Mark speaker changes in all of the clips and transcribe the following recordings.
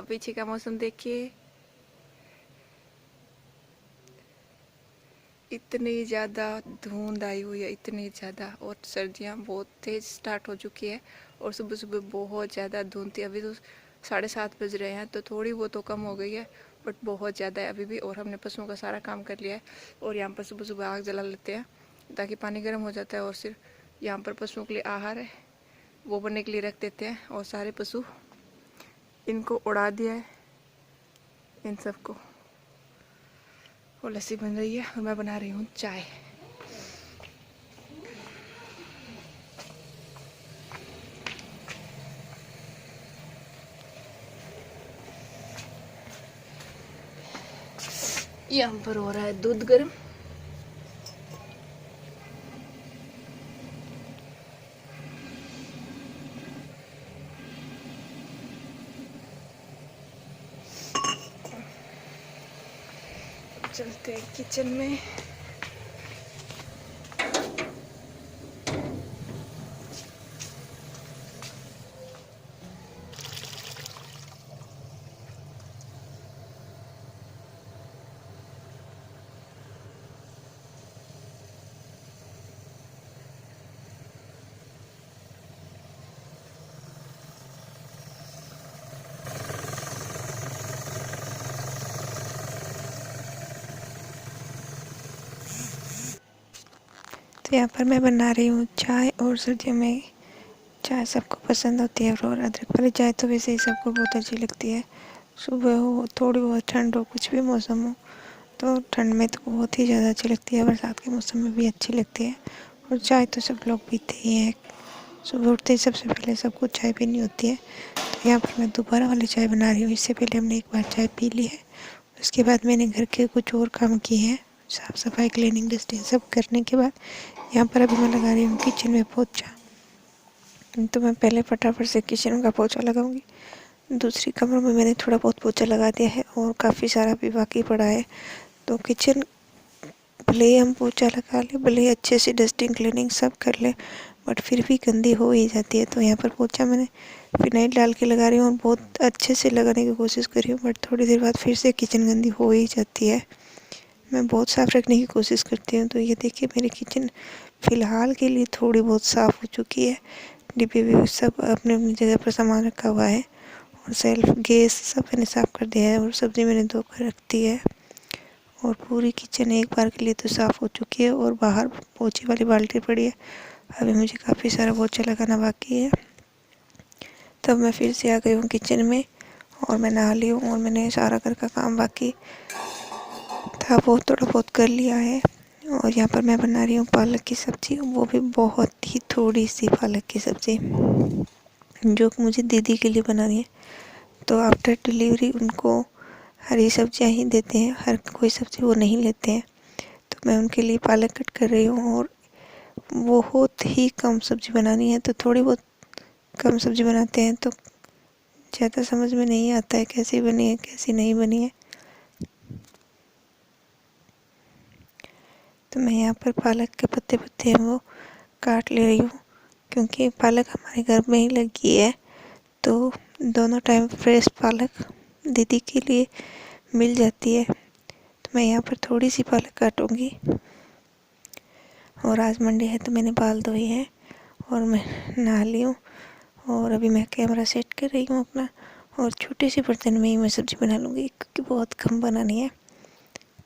Speaker 1: अब पीछे का मौसम देखिए, इतनी ज़्यादा धुंध आई हुई है, इतनी ज़्यादा। और सर्दियाँ बहुत तेज़ स्टार्ट हो चुकी है और सुबह सुबह बहुत ज़्यादा धुंध थी। अभी तो 7:30 बज रहे हैं, तो थोड़ी बहुत तो कम हो गई है, बट बहुत ज़्यादा है अभी भी। और हमने पशुओं का सारा काम कर लिया है और यहाँ पर सुबह सुबह आग जला लेते हैं ताकि पानी गर्म हो जाता है। और सिर्फ यहाँ पर पशुओं के लिए आहार है वो बनने के लिए रख देते हैं। और सारे पशु इनको उड़ा दिया है, इन सबको। और लस्सी बन रही है और मैं बना रही हूँ चाय। यहाँ पर हो रहा है दूध गर्म। चलते हैं किचन में। तो यहाँ पर मैं बना रही हूँ चाय। और सर्दियों में चाय सबको पसंद होती है और अदरक वाली चाय तो वैसे ही सबको बहुत अच्छी लगती है। सुबह हो, थोड़ी बहुत ठंड हो, कुछ भी मौसम हो, तो ठंड में तो बहुत ही ज़्यादा अच्छी लगती है, बरसात के मौसम में भी अच्छी लगती है। और चाय तो सब लोग पीते ही हैं। सुबह उठते ही सबसे पहले सबको चाय पीनी होती है। तो यहाँ पर मैं दोबारा वाली चाय बना रही हूँ। इससे पहले हमने एक बार चाय पी ली है। उसके बाद मैंने घर के कुछ और काम किए हैं, साफ़ सफाई, क्लीनिंग, डस्टिंग सब करने के बाद यहाँ पर अभी मैं लगा रही हूँ किचन में पोछा। तो मैं पहले फटाफट से किचन का पोछा लगाऊंगी। दूसरी कमरों में मैंने थोड़ा बहुत पोछा लगा दिया है और काफ़ी सारा भी बाकी पड़ा है। तो किचन भले ही हम पोछा लगा ले, भले ही अच्छे से डस्टिंग क्लीनिंग सब कर ले, बट फिर भी गंदी हो ही जाती है। तो यहाँ पर पोछा मैंने फिनाइल डाल के लगा रही हूँ और बहुत अच्छे से लगाने की कोशिश कर रही हूँ, बट थोड़ी देर बाद फिर से किचन गंदी हो ही जाती है। मैं बहुत साफ़ रखने की कोशिश करती हूँ। तो ये देखिए मेरी किचन फ़िलहाल के लिए थोड़ी बहुत साफ़ हो चुकी है। डिब्बे भी सब अपने अपनी जगह पर सामान रखा हुआ है और सेल्फ, गैस सब मैंने साफ़ कर दिया है और सब्ज़ी मैंने धो कर रख दी है। और पूरी किचन एक बार के लिए तो साफ़ हो चुकी है और बाहर पोछे वाली बाल्टी पड़ी है। अभी मुझे काफ़ी सारा पोछा लगाना बाकी है। तब मैं फिर से आ गई हूँ किचन में और मैं नहा ली हूँ और मैंने सारा घर का काम बाकी था वो थोड़ा बहुत कर लिया है। और यहाँ पर मैं बना रही हूँ पालक की सब्ज़ी, वो भी बहुत ही थोड़ी सी पालक की सब्ज़ी जो कि मुझे दीदी के लिए बनानी है। तो आफ्टर डिलीवरी उनको हरी सब्जियाँ ही देते हैं, हर कोई सब्ज़ी वो नहीं लेते हैं। तो मैं उनके लिए पालक कट कर रही हूँ और बहुत ही कम सब्ज़ी बनानी है। तो थोड़ी बहुत कम सब्ज़ी बनाते हैं तो ज़्यादा समझ में नहीं आता है कैसी बनी है कैसी नहीं बनी है। तो मैं यहाँ पर पालक के पत्ते हैं वो काट ले रही हूँ, क्योंकि पालक हमारे घर में ही लगी है। तो दोनों टाइम फ्रेश पालक दीदी के लिए मिल जाती है। तो मैं यहाँ पर थोड़ी सी पालक काटूँगी। और आज मंडे है तो मैंने बाल धोए हैं और मैं नहा ली हूँ और अभी मैं कैमरा सेट कर रही हूँ अपना। और छोटे से बर्तन में ही मैं सब्ज़ी बना लूँगी क्योंकि बहुत कम बनानी है।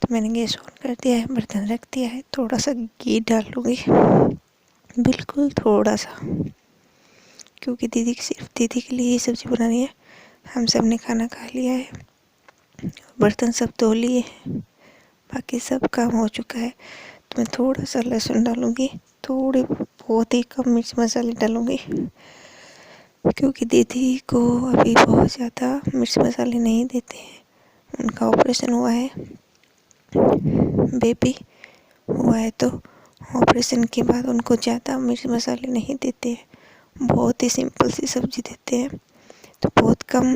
Speaker 1: तो मैंने गैस ऑन कर दिया है, बर्तन रख दिया है, थोड़ा सा घी डाल लूँगी, बिल्कुल थोड़ा सा, क्योंकि सिर्फ दीदी के लिए ही सब्ज़ी बनानी है। हम सब ने खाना खा लिया है, बर्तन सब धो लिए हैं, बाकी सब काम हो चुका है। तो मैं थोड़ा सा लहसुन डालूँगी, थोड़े बहुत ही कम मिर्च मसाले डालूँगी, क्योंकि दीदी को अभी बहुत ज़्यादा मिर्च मसाले नहीं देते हैं। उनका ऑपरेशन हुआ है, बेबी हुआ है, तो ऑपरेशन के बाद उनको ज़्यादा मिर्च मसाले नहीं देते हैं, बहुत ही सिंपल सी सब्ज़ी देते हैं। तो बहुत कम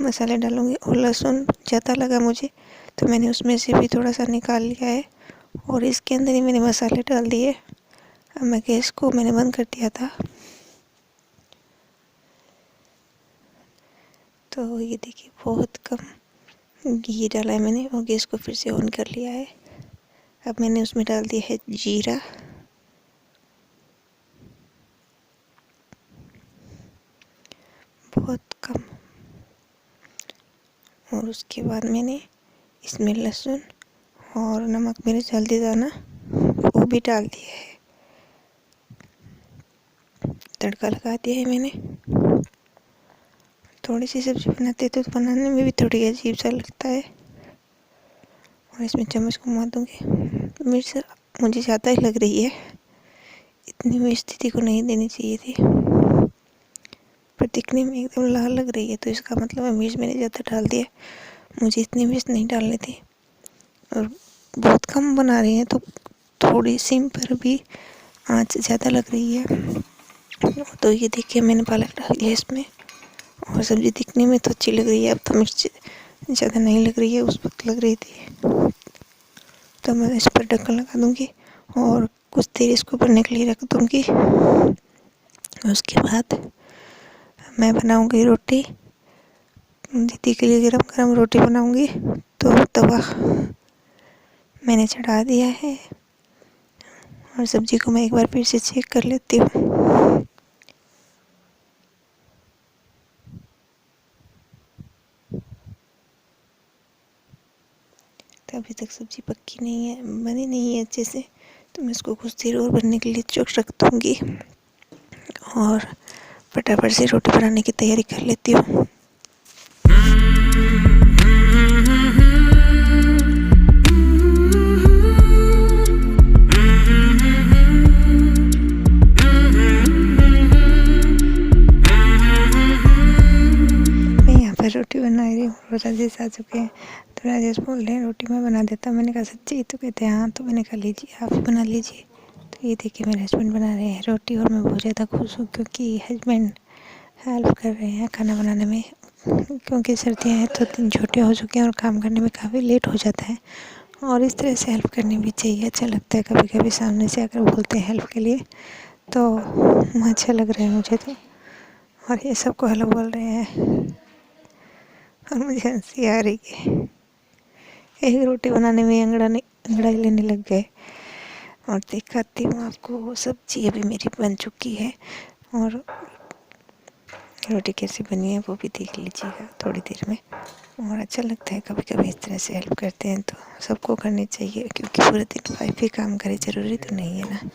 Speaker 1: मसाले डालूँगी। और लहसुन ज़्यादा लगा मुझे तो मैंने उसमें से भी थोड़ा सा निकाल लिया है और इसके अंदर ही मैंने मसाले डाल दिए। अब मैं गैस को मैंने बंद कर दिया था। तो ये देखिए बहुत कम घी डाला है मैंने और गैस को फिर से ऑन कर लिया है। अब मैंने उसमें डाल दिया है जीरा, बहुत कम, और उसके बाद मैंने इसमें लहसुन और नमक मिर्च हल्दी दाना वो भी डाल दिया है। तड़का लगा दिया है मैंने। थोड़ी सी सब्ज़ी बनाते तो बनाने में भी थोड़ी अजीब सा लगता है। और इसमें चम्मच घुमा दूँगी। मिर्च मुझे ज़्यादा ही लग रही है, इतनी मिर्च दीदी को नहीं देनी चाहिए थी, पर दिखने में एकदम लाल लग रही है, तो इसका मतलब है मिर्च मैंने ज़्यादा डाल दिया। मुझे इतनी मिर्च नहीं डालनी थी और बहुत कम बना रही हैं तो थोड़ी सिम पर भी आँच ज़्यादा लग रही है। तो ये देखिए मैंने पालक डाल दिया इसमें और सब्ज़ी दिखने में तो अच्छी लग रही है। अब तो मिर्च ज़्यादा नहीं लग रही है, उस वक्त लग रही थी। तो मैं इस पर ढक्कन लगा दूँगी और कुछ देर इसको बनने के लिए रख दूँगी। उसके बाद मैं बनाऊँगी रोटी। दीदी के लिए गरम गरम रोटी बनाऊँगी। तो तवा मैंने चढ़ा दिया है और सब्ज़ी को मैं एक बार फिर से चेक कर लेती हूँ। तो अभी तक सब्ज़ी पक्की नहीं है, बनी नहीं है अच्छे से, तो मैं इसको कुछ देर और बनने के लिए चुक रख दूँगी और फटाफट से रोटी बनाने की तैयारी कर लेती हूँ। रोटी बना रही हूँ और राजेश आ चुके हैं। तो राजेश बोल रहे हैं रोटी मैं बना देता हूँ। मैंने कहा सच्ची? तो कहते हैं हाँ। तो मैंने कहा लीजिए आप ही बना लीजिए। तो ये देखिए मेरे हस्बैंड बना रहे हैं रोटी और मैं बहुत ज़्यादा खुश हूँ क्योंकि हस्बैंड हेल्प कर रहे हैं खाना बनाने में। क्योंकि सर्दियाँ हैं तो दिन छोटे हो चुके हैं और काम करने में काफ़ी लेट हो जाता है और इस तरह से हेल्प करनी भी चाहिए। अच्छा लगता है कभी कभी सामने से अगर बोलते हैं हेल्प के लिए तो अच्छा लग रहा है मुझे तो। और ये सबको हेलो बोल रहे हैं और मुझे हंसी आ रही है। एक रोटी बनाने में अंगड़ाई लेने लग गए। और दिखाती हूँ आपको वो सब्जी अभी मेरी बन चुकी है और रोटी कैसी बनी है वो भी देख लीजिएगा थोड़ी देर में। और अच्छा लगता है कभी कभी इस तरह से हेल्प करते हैं तो सबको करनी चाहिए, क्योंकि पूरे दिन वाइफ ही काम करे ज़रूरी तो नहीं है ना।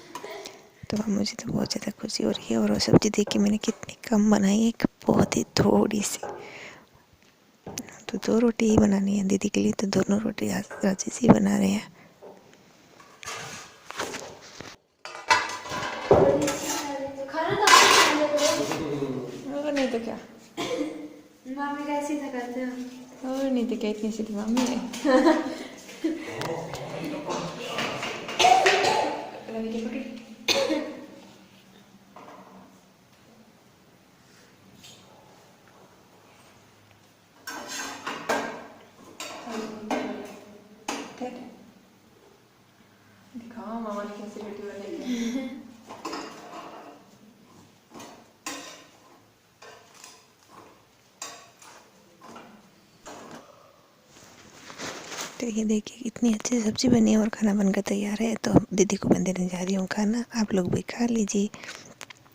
Speaker 1: तो मुझे तो बहुत ज़्यादा खुशी हो रही है। और वो सब्ज़ी देख के मैंने कितनी कम बनाई है, बहुत ही थोड़ी सी। तो 2 रोटी ही बनानी है दीदी के लिए, तो दोनों रोटी राजेश ही बना रहे हैं। और नहीं तो क्या,
Speaker 2: मामी कैसी था करते हो?
Speaker 1: और नहीं तो क्या, इतनी सीधी मम्मी है। दिखाओ मामा ने कैसी रोटी बनाई है। तो ये देखिए कितनी अच्छी सब्ज़ी बनी है और खाना बनकर तैयार है। तो दीदी को मैं देने जा रही हूँ खाना, आप लोग भी खा लीजिए।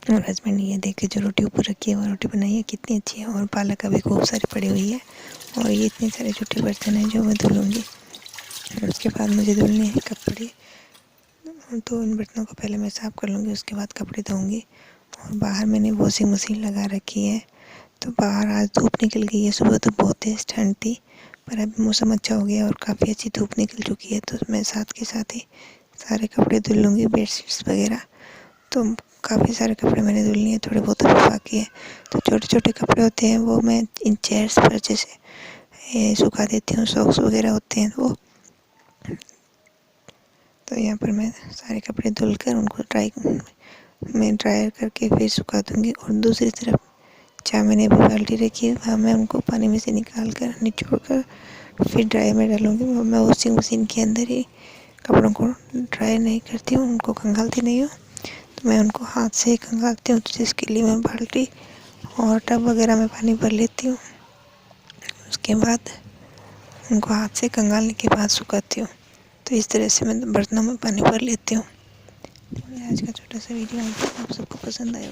Speaker 1: और हस्बैंड ये देखिए जो रोटी ऊपर रखी है वो रोटी बनाई है कितनी अच्छी है। और पालक अभी खूब सारी पड़ी हुई है और ये इतने सारे छोटे बर्तन हैं जो मैं धुलूँगी। और उसके बाद मुझे धुलने हैं कपड़े, तो इन बर्तनों को पहले मैं साफ़ कर लूँगी, उसके बाद कपड़े धोऊँगी। और बाहर मैंने वॉशिंग मशीन लगा रखी है, तो बाहर आज धूप निकल गई है। सुबह तो बहुत तेज़ ठंड थी, पर अभी मौसम अच्छा हो गया और काफ़ी अच्छी धूप निकल चुकी है। तो मैं साथ के साथ ही सारे कपड़े धुल लूँगी, बेडशीट्स वगैरह। तो काफ़ी सारे कपड़े मैंने धुल लिए, थोड़े बहुत अभी बाकी है। तो छोटे छोटे कपड़े होते हैं वो मैं इन चेयर्स पर जैसे सुखा देती हूँ, सॉक्स वगैरह होते हैं वो। तो यहाँ पर मैं सारे कपड़े धुल कर उनको ड्रायर करके फिर सुखा दूँगी। और दूसरी तरफ जहाँ मैंने अभी बाल्टी रखी है वहाँ मैं उनको पानी में से निकाल कर निचोड़ कर फिर ड्रायर में डालूँगी। मैं वॉशिंग मशीन के अंदर ही कपड़ों को ड्राई नहीं करती हूँ, उनको खंगालती नहीं हूँ, तो मैं उनको हाथ से ही खंगालती हूँ। तो जिसके लिए मैं बाल्टी और टब वगैरह में पानी भर लेती हूँ। उसके बाद उनको हाथ से कंगालने के बाद सुखाती हूँ। तो इस तरह से मैं बर्तनों में पानी भर लेती हूँ। तो मेरा आज का छोटा सा वीडियो आप सबको पसंद आया।